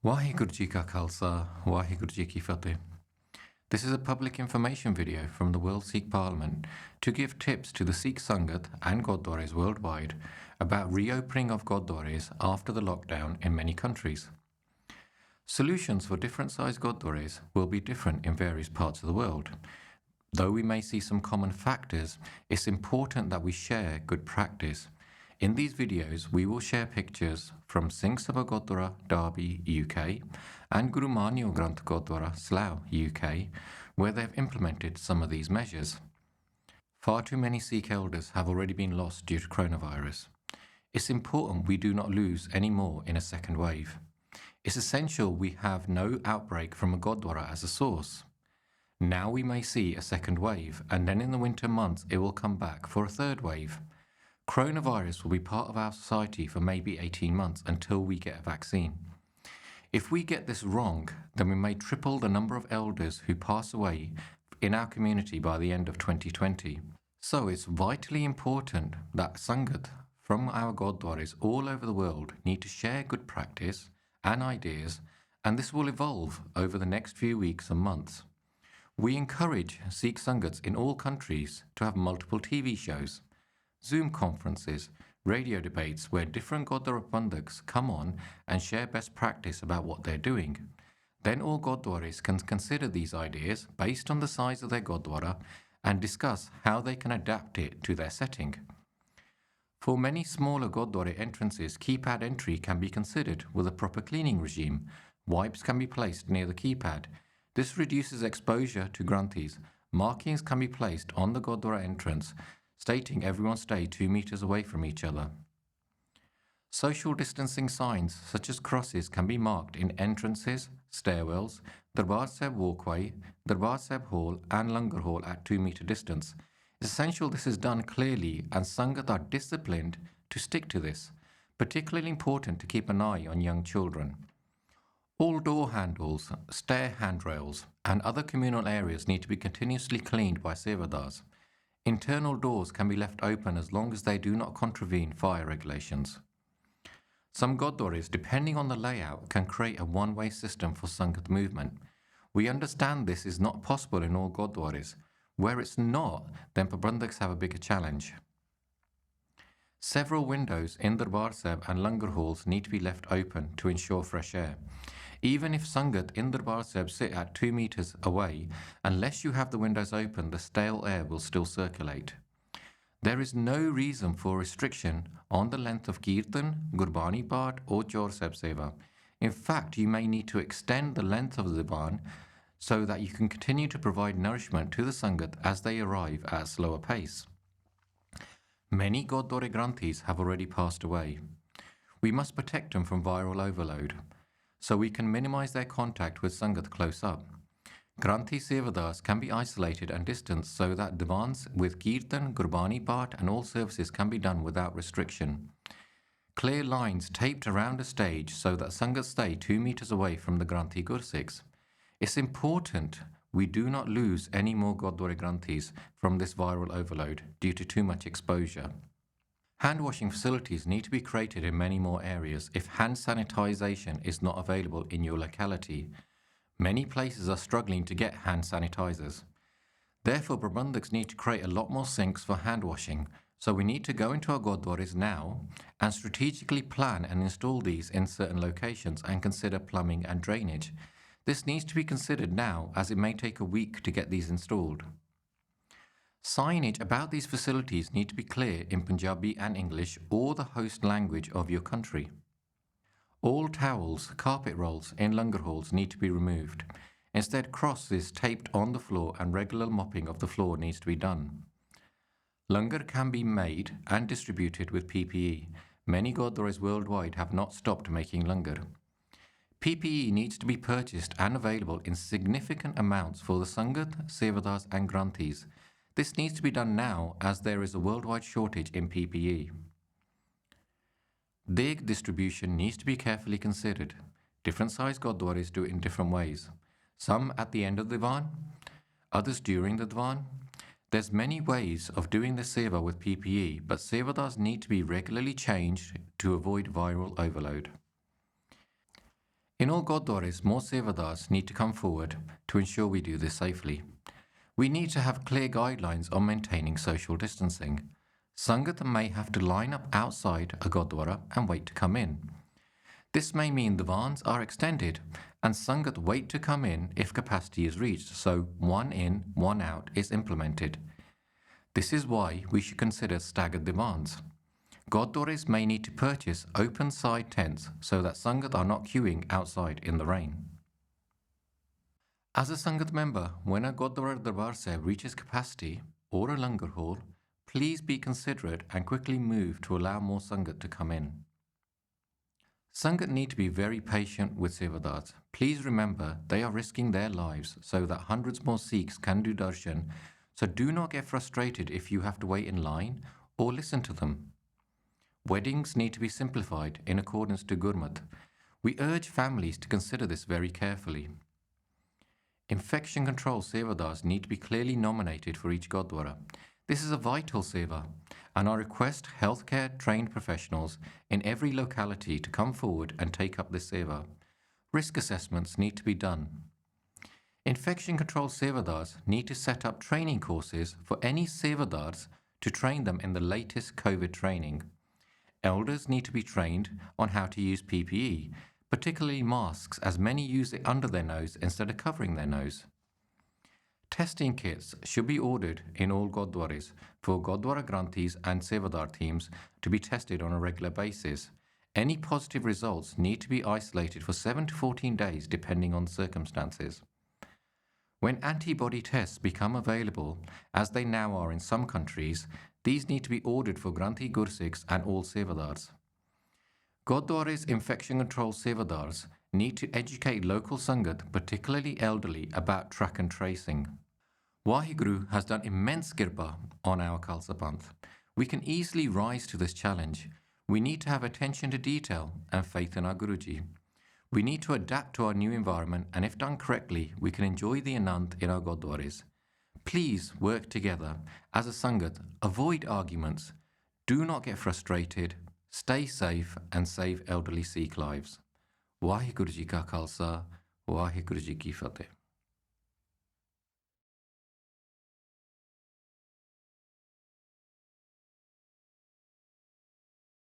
Waheguru Ji Ka Khalsa, Waheguru Ji Ki Fateh. This is a public information video from the World Sikh Parliament to give tips to the Sikh Sangat and Gurdwaras worldwide about reopening of Gurdwaras after the lockdown in many countries. Solutions for different sized Gurdwaras will be different in various parts of the world. Though we may see some common factors, it's important that we share good practice. In these videos, we will share pictures from Singh Sabha Gurdwara, Derby, UK, and Guru Manyo Granth Gurdwara, Slough, UK, where they have implemented some of these measures. Far too many Sikh elders have already been lost due to coronavirus. It's important we do not lose any more in a second wave. It's essential we have no outbreak from a Gurdwara as a source. Now we may see a second wave, and then in the winter months it will come back for a third wave. Coronavirus will be part of our society for maybe 18 months until we get a vaccine. If we get this wrong, then we may triple the number of elders who pass away in our community by the end of 2020. So it's vitally important that Sangat from our Gurdwaras all over the world need to share good practice and ideas, and this will evolve over the next few weeks and months. We encourage Sikh Sangats in all countries to have multiple TV shows, Zoom conferences, radio debates where different Gurdwara Pandits come on and share best practice about what they're doing. Then all Gurdwaras can consider these ideas based on the size of their Gurdwara and discuss how they can adapt it to their setting. For many smaller Gurdwara entrances, keypad entry can be considered with a proper cleaning regime. Wipes can be placed near the keypad. This reduces exposure to Granthis. Markings can be placed on the Gurdwara entrance, stating everyone stay 2 meters away from each other. Social distancing signs such as crosses can be marked in entrances, stairwells, Darbar Sahib walkway, Darbar Sahib hall and Langar hall at 2 meter distance. It's essential this is done clearly and Sangat are disciplined to stick to this, particularly important to keep an eye on young children. All door handles, stair handrails and other communal areas need to be continuously cleaned by Sevadars. Internal doors can be left open as long as they do not contravene fire regulations. Some Gurdwaras, depending on the layout, can create a one-way system for Sangat movement. We understand this is not possible in all Gurdwaras. Where it's not, then Prabandhaks have a bigger challenge. Several windows in Darbar Sahib and Langar halls need to be left open to ensure fresh air. Even if Sangat in Darbar Sahib sit at 2 meters away, unless you have the windows open, the stale air will still circulate. There is no reason for restriction on the length of Kirtan, Gurbani Path or Chaur Sahib Seva. In fact, you may need to extend the length of the Divan so that you can continue to provide nourishment to the Sangat as they arrive at a slower pace. Many Gurdwara Granthis have already passed away. We must protect them from viral overload, so we can minimize their contact with Sangat close up. Granthi Sevadars can be isolated and distanced so that divans with Kirtan, Gurbani Path and all services can be done without restriction. Clear lines taped around a stage so that Sangat stay 2 meters away from the Granthi Gursikhs. It's important we do not lose any more Gurdwara Granthis from this viral overload due to too much exposure. Hand washing facilities need to be created in many more areas if hand sanitization is not available in your locality. Many places are struggling to get hand sanitizers. Therefore, Prabandhaks need to create a lot more sinks for hand washing, so we need to go into our Gurdwaras now and strategically plan and install these in certain locations and consider plumbing and drainage. This needs to be considered now as it may take a week to get these installed. Signage about these facilities need to be clear in Punjabi and English or the host language of your country. All towels, carpet rolls in Langar halls need to be removed. Instead, crosses taped on the floor and regular mopping of the floor needs to be done. Langar can be made and distributed with PPE. Many Gurdwaras worldwide have not stopped making Langar. PPE needs to be purchased and available in significant amounts for the Sangat, Sevadars and Granthis. This needs to be done now as there is a worldwide shortage in PPE. Deg distribution needs to be carefully considered. Different size Gurdwaras do it in different ways. Some at the end of the Divan, others during the Divan. There's many ways of doing the Seva with PPE, but Sevadars need to be regularly changed to avoid viral overload. In all Gurdwaras, more Sevadars need to come forward to ensure we do this safely. We need to have clear guidelines on maintaining social distancing. Sangat may have to line up outside a Gurdwara and wait to come in. This may mean the vans are extended and Sangat wait to come in if capacity is reached, so one in, one out is implemented. This is why we should consider staggered demands. Gurdwaras may need to purchase open side tents so that Sangat are not queuing outside in the rain. As a Sangat member, when a Gurdwara Darbar Sahib reaches capacity or a Langar hall, please be considerate and quickly move to allow more Sangat to come in. Sangat need to be very patient with Sevadars. Please remember they are risking their lives so that hundreds more Sikhs can do darshan, so do not get frustrated if you have to wait in line or listen to them. Weddings need to be simplified in accordance to Gurmat. We urge families to consider this very carefully. Infection control Sevadars need to be clearly nominated for each Gurdwara. This is a vital seva, and I request healthcare trained professionals in every locality to come forward and take up this seva. Risk assessments need to be done. Infection control Sevadars need to set up training courses for any Sevadars to train them in the latest COVID training. Elders need to be trained on how to use PPE, particularly masks, as many use it under their nose instead of covering their nose. Testing kits should be ordered in all Gurdwaras for Gurdwara Granthis and Sevadar teams to be tested on a regular basis. Any positive results need to be isolated for 7 to 14 days depending on circumstances. When antibody tests become available, as they now are in some countries, these need to be ordered for Granthi Gursikhs and all Sevadars. Gurdwara's infection control Sevadars need to educate local Sangat, particularly elderly, about track and tracing. Waheguru has done immense kirpa on our Khalsa Panth. We can easily rise to this challenge. We need to have attention to detail and faith in our Guruji. We need to adapt to our new environment, and if done correctly, we can enjoy the Anand in our Gurdwaras. Please work together as a Sangat, avoid arguments, do not get frustrated, stay safe and save elderly Sikh lives. Waheguru Ji Ka Khalsa, Waheguru Ji Ki Fateh.